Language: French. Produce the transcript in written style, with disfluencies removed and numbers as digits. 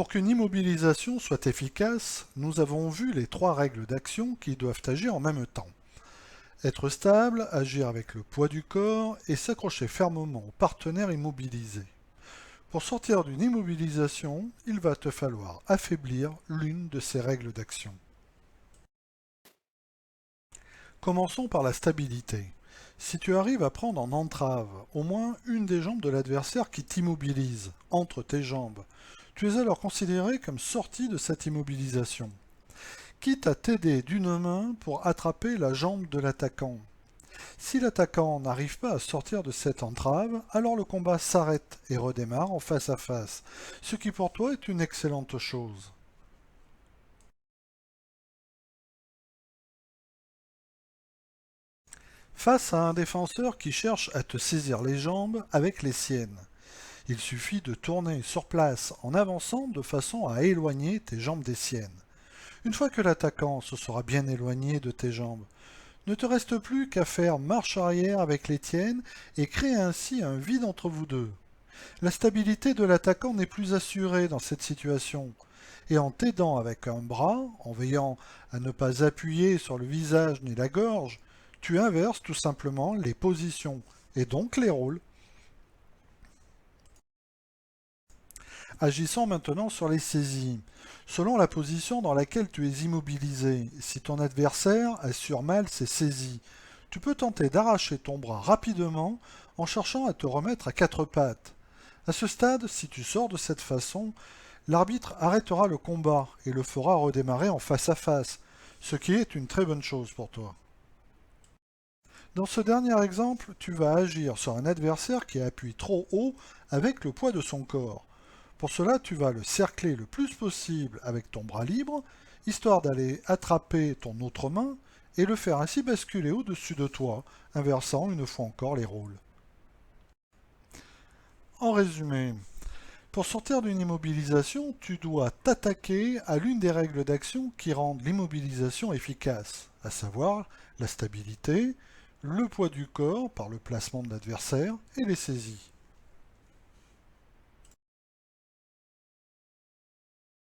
Pour qu'une immobilisation soit efficace, nous avons vu les trois règles d'action qui doivent agir en même temps. Être stable, agir avec le poids du corps et s'accrocher fermement au partenaire immobilisé. Pour sortir d'une immobilisation, il va te falloir affaiblir l'une de ces règles d'action. Commençons par la stabilité. Si tu arrives à prendre en entrave au moins une des jambes de l'adversaire qui t'immobilise entre tes jambes, tu es alors considéré comme sorti de cette immobilisation. Quitte à t'aider d'une main pour attraper la jambe de l'attaquant. Si l'attaquant n'arrive pas à sortir de cette entrave, alors le combat s'arrête et redémarre en face à face, ce qui pour toi est une excellente chose. Face à un défenseur qui cherche à te saisir les jambes avec les siennes, il suffit de tourner sur place en avançant de façon à éloigner tes jambes des siennes. Une fois que l'attaquant se sera bien éloigné de tes jambes, ne te reste plus qu'à faire marche arrière avec les tiennes et créer ainsi un vide entre vous deux. La stabilité de l'attaquant n'est plus assurée dans cette situation, et en t'aidant avec un bras, en veillant à ne pas appuyer sur le visage ni la gorge, tu inverses tout simplement les positions, et donc les rôles. Agissons maintenant sur les saisies. Selon la position dans laquelle tu es immobilisé, si ton adversaire assure mal ses saisies, tu peux tenter d'arracher ton bras rapidement en cherchant à te remettre à quatre pattes. À ce stade, si tu sors de cette façon, l'arbitre arrêtera le combat et le fera redémarrer en face à face, ce qui est une très bonne chose pour toi. Dans ce dernier exemple, tu vas agir sur un adversaire qui appuie trop haut avec le poids de son corps. Pour cela, tu vas le cercler le plus possible avec ton bras libre, histoire d'aller attraper ton autre main et le faire ainsi basculer au-dessus de toi, inversant une fois encore les rôles. En résumé, pour sortir d'une immobilisation, tu dois t'attaquer à l'une des règles d'action qui rendent l'immobilisation efficace, à savoir la stabilité, le poids du corps par le placement de l'adversaire et les saisies.